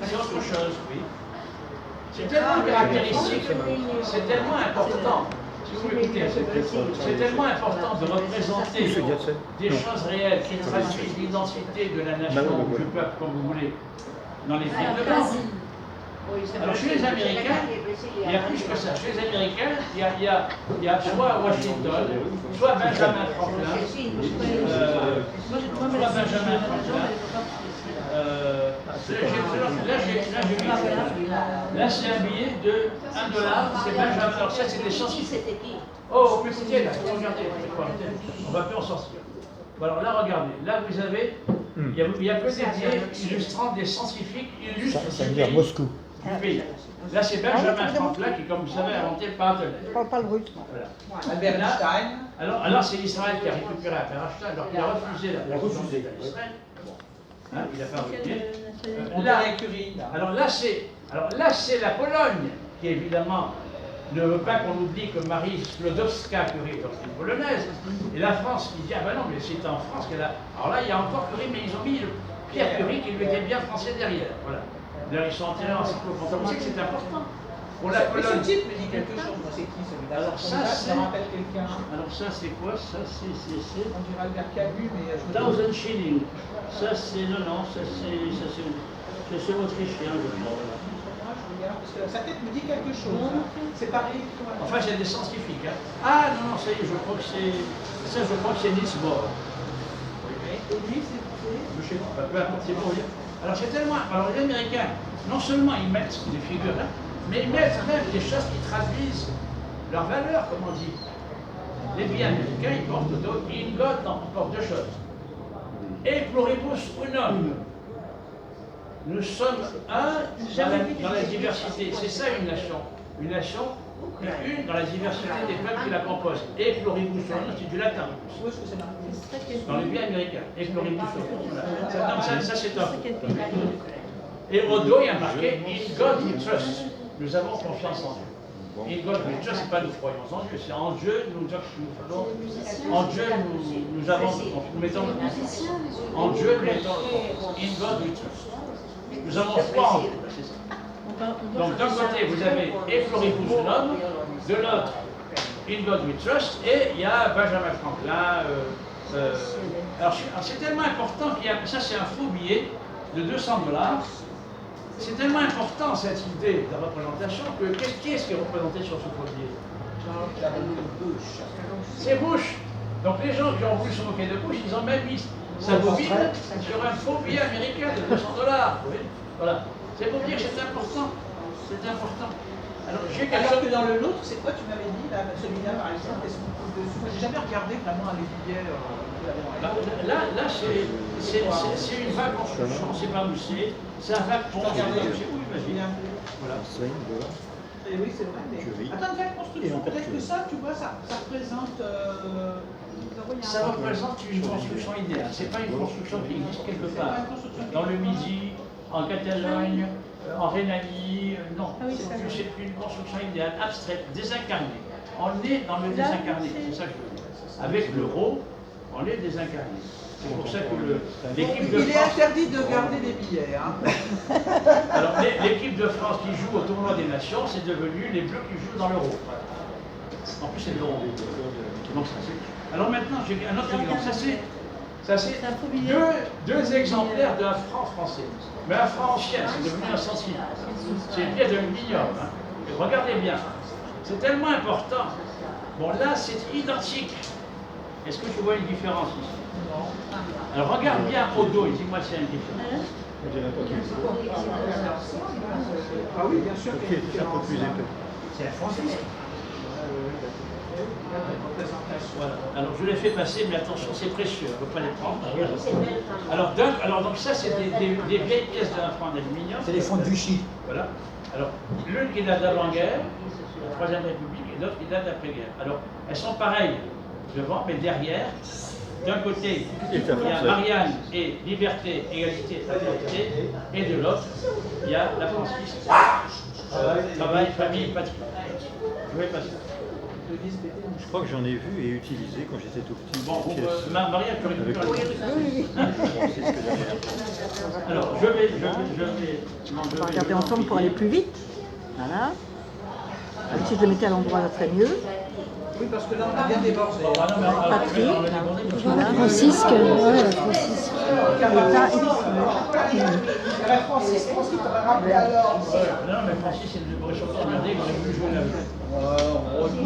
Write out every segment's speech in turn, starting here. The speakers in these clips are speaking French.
C'est autre chose, oui. C'est tellement caractéristique, c'est tellement important. Si vous m'écoutez, c'est tellement important de représenter des choses réelles qui traduisent l'identité de la nation ou du peuple, comme vous voulez, dans les films de base. Alors chez les Américains, il y a plus que ça. Chez les Américains, il y a soit Washington, soit Benjamin Franklin, là c'est un billet de $1, c'est Benjamin. Alors ça c'est des scientifiques. Oh, écoutez là, regardez, on va plus en sortir. Alors là, regardez, là vous avez, il y a que des billets illustrant des scientifiques illustrent ça veut dire Moscou. du pays. Là c'est Benjamin Franklin qui, comme vous savez, a inventé le partenaire. Pas le russe. Voilà. Albert Einstein. Alors c'est Israël qui a récupéré Albert Einstein, alors qu'il a refusé la position d'Israël. Hein, il a fabriqué. Alors là c'est la Pologne qui évidemment ne veut pas qu'on oublie que Marie Sklodowska-Curie est une polonaise. Et la France qui dit ah ben non mais c'est en France qu'elle a. Alors là il y a encore Curie mais ils ont mis Pierre Curie qui lui était bien français derrière. Voilà. D'ailleurs ils sont enterrés en cyclopenthe. Vous savez que c'est important. Pour la Pologne. Ce type me dit quelque chose. C'est qui celui-là? Alors ça me rappelle quelqu'un. Alors ça c'est quoi? Ça c'est. On dirait Albert Camus mais. 1000 shillings. Ça c'est. Non, ça c'est autrichien, je crois. Parce que sa tête me dit quelque chose. Hein. C'est pareil. Enfin, c'est des scientifiques. Hein. Ah non, ça y est, je crois que c'est. Ça, je crois que c'est Niels Bohr. Et lui, c'est. Je sais pas, peu importe, c'est bon. Alors, c'est tellement. Alors, les Américains, non seulement ils mettent des figures là, mais ils mettent même des choses qui traduisent leur valeur, comme on dit. Les billets américains, ils portent au dos In God, on porte deux choses. Et pluribus unum. Nous sommes un dans la diversité. C'est ça une nation. Une nation, une dans la diversité des peuples qui la composent. Et pluribus unum, c'est du latin. Dans les pays américains. Et pluribus unum. Voilà. Ça c'est un. Et au dos, il y a marqué In God we trust. Nous avons confiance en Dieu. In God we trust, c'est pas nous croyons en Dieu, c'est en Dieu nous faisons. En Dieu nous mettons le confiance. En Dieu nous mettons le confiance. In God we trust. Nous avons foi en Dieu, c'est ça. Donc d'un côté, vous avez et pluribus unum, de l'autre, In God we trust, et il y a Benjamin Franklin. Alors c'est tellement important qu'il y a, ça c'est un faux billet de $200. C'est tellement important cette idée de représentation que qui est-ce qui est représenté sur ce faux billet? C'est Bush. Donc les gens qui ont voulu se moquer de Bush, ils ont même mis sa bobine sur un faux billet américain de $200. Voilà. C'est pour dire que c'est important. C'est important. Alors que dans le nôtre, c'est quoi tu m'avais dit là, celui-là par exemple? J'ai jamais regardé vraiment les billets. Là c'est une vague construction, c'est pas où c'est un vague pont. C'est où imagine. Voilà. Et oui, c'est vrai. Attends, une vague construction, peut-être que ça, tu vois, ça représente. Ça représente une construction idéale. C'est pas une construction qui existe quelque part. Dans le Midi, en Catalogne, en Rhénanie, non. C'est une construction idéale, abstraite, désincarnée. On est dans le désincarné, c'est ça que je veux dire. Avec l'euro, on est désincarné. C'est pour ça que l'équipe de France... Il est interdit de garder des billets. Hein. Alors, l'équipe de France qui joue au tournoi des nations, c'est devenu les Bleus qui jouent dans l'euro. En plus, c'est l'euro. Alors maintenant, j'ai un autre exemple. Ça, c'est deux exemplaires d'un franc français. Mais un franc ancien, c'est devenu un centime. C'est une pièce de guillaume. Hein. Regardez bien. C'est tellement important. Bon, là, c'est identique. Est-ce que tu vois une différence ici? Non. Alors, regarde bien au dos, dis-moi s'il y a une différence. Ah oui, bien sûr. C'est la française. Voilà. Alors je les fais passer, mais attention, c'est précieux, on ne peut pas les prendre. Alors donc ça, c'est des vieilles pièces d'un franc d'aluminium. C'est les fonds de Vichy. Voilà. Alors, l'une qui date d'avant-guerre, la Troisième République, et l'autre qui date d'après-guerre. Alors, elles sont pareilles devant, mais derrière, d'un côté, il y a Marianne et liberté, égalité, fraternité, et de l'autre, il y a la France. Travail, famille, patrie. Je vais passer. Je crois que j'en ai vu et utilisé quand j'étais tout petit. Bon, Maria, tu récupères le Oui. C'est ce que j'avais. Alors, je vais. On va regarder ensemble pour aller plus vite. Voilà. Si je le mettais à l'endroit, ça serait mieux. Oui, parce que là, on a bien débordé. Papier. Voilà. Francisque, ouais, la Francisque. La Francis, t'aurais rappelé alors. Non, mais Francis, il devrait surtout regarder, il aurait voulu jouer la vie.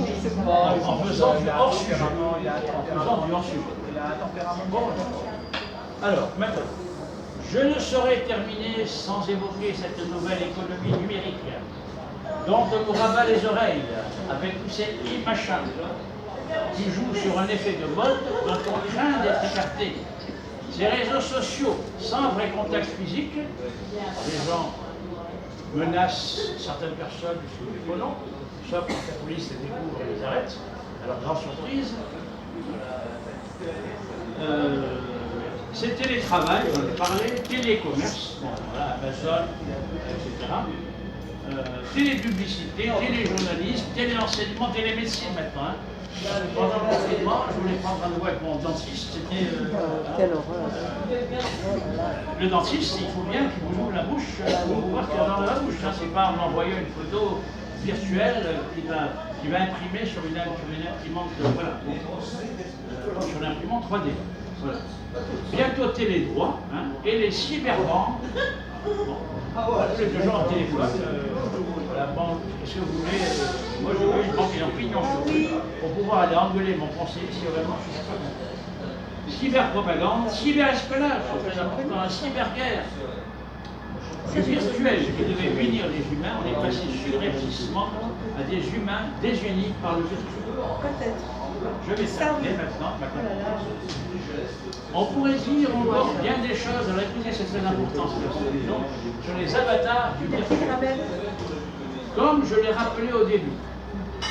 Je sais pas. En faisant du hors-sujet. Il a un En faisant du hors-sujet. tempérament. Bon, alors, maintenant, je ne saurais terminer sans évoquer cette nouvelle économie numérique dont on nous rabat les oreilles avec tous ces e-machins qui jouent sur un effet de mode dont on craint d'être écarté. Ces réseaux sociaux sans vrai contact physique, les gens menacent certaines personnes sous des faux noms, sauf quand la police les découvre et les arrête, à leur grande surprise. C'est télétravail, on en a parlé, télécommerce, bon, voilà, Amazon, etc. Télépublicité, téléjournalisme, téléenseignement, télémédecine maintenant. Pendant le confinement, je voulais prendre un nouveau avec mon dentiste. C'était. Quelle horreur. Le dentiste, il faut bien qu'il vous ouvre la bouche pour voir ce qu'il y a dans la bouche. Hein. C'est pas en envoyant une photo virtuelle qui va imprimer sur une imprimante, voilà, sur l'imprimante 3D. Voilà. Bientôt télédroit, hein, et les cyberbanques. Bon. Les gens en téléphone, la banque, qu'est-ce que vous voulez moi je veux une banque et en pignon sur rue pour pouvoir aller engueuler mon conseiller si vraiment je suis d'accord. Cyberpropagande, cyberespionnage, c'est très important, la cyberguerre. Le virtuel qui devait punir les humains, on est passé subrepticement à des humains désunis par le virtuel. Peut-être. Je vais s'appeler maintenant. On pourrait dire encore bien des choses, alors écoutez, c'est très important sur les avatars du virtuel. Comme je l'ai rappelé au début,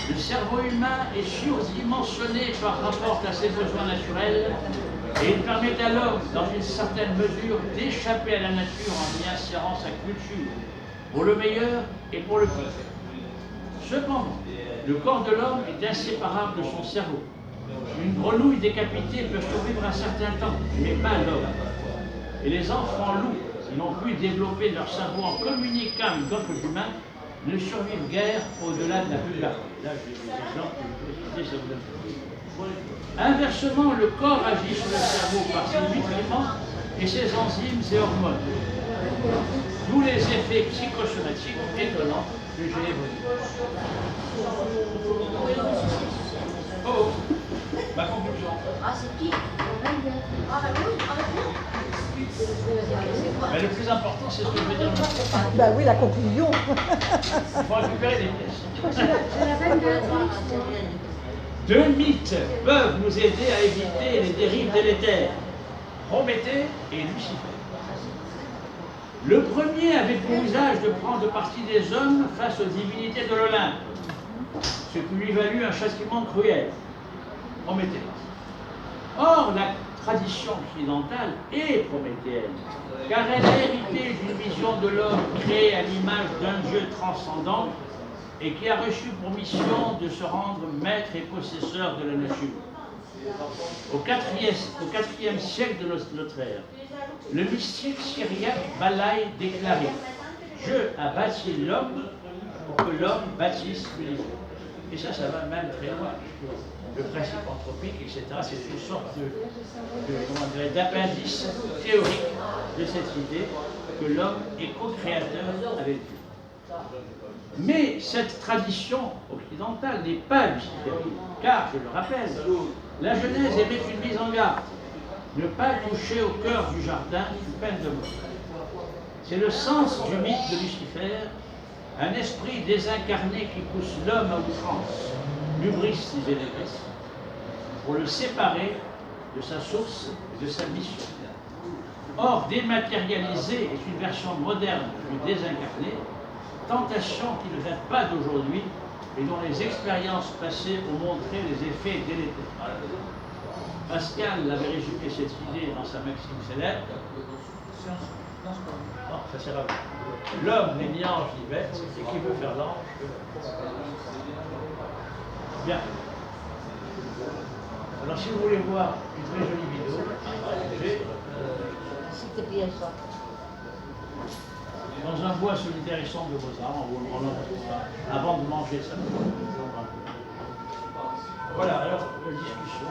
le cerveau humain est surdimensionné par rapport à ses besoins naturels et il permet à l'homme, dans une certaine mesure, d'échapper à la nature en y insérant sa culture, pour le meilleur et pour le pire. Cependant, le corps de l'homme est inséparable de son cerveau. Une grenouille décapitée peut survivre un certain temps, mais pas l'homme. Et les enfants loups, qui n'ont pu développer leur cerveau en communiquant avec d'autres humains, ne survivent guère au-delà de la puberté. Là, j'ai des exemples, je vais ça vous donne. Inversement, le corps agit sur le cerveau par ses nutriments et ses enzymes et hormones. D'où les effets psychosomatiques étonnants que j'ai évoqués. Oh, ma conclusion. Ah, c'est qui? Ah, bah oui, Mais le plus important, c'est ce que je veux dire. Bah oui, la conclusion. Il faut récupérer des pièces. c'est la reine Béatrix. Deux mythes peuvent nous aider à éviter les dérives délétères. Prométhée et Lucifer. Le premier avait pour usage de prendre parti des hommes face aux divinités de l'Olympe, ce qui lui valut un châtiment cruel. Prométhée. Or, la tradition occidentale est prométhéenne, car elle a hérité d'une vision de l'homme créé à l'image d'un Dieu transcendant et qui a reçu pour mission de se rendre maître et possesseur de la nature. Au IVe siècle de notre ère, le mystique syriaque Balaï déclarait « Dieu a bâti l'homme pour que l'homme bâtisse l'univers ». Et ça va même très loin. Le principe anthropique, etc., c'est une sorte d'appendice théorique de cette idée que l'homme est co-créateur avec Dieu. Mais cette tradition occidentale n'est pas luciférienne, car, je le rappelle, la Genèse émet une mise en garde. Ne pas toucher au cœur du jardin sous peine de mort. C'est le sens du mythe de Lucifer, un esprit désincarné qui pousse l'homme à outrance, l'ubris disait les Grecs, pour le séparer de sa source et de sa mission. Or, dématérialisé est une version moderne du désincarné, tentation qui ne date pas d'aujourd'hui et dont les expériences passées ont montré les effets délétères. Pascal l'avait résumé cette idée dans sa maxime célèbre. Non, ça sert à rien. L'homme n'est ni ange ni bête, et qui veut faire l'ange. Bien. Alors si vous voulez voir une très jolie vidéo, j'ai dans un bois solitaire et sombre de Beaux-Arts, avant de manger ça. Voilà, alors la discussion.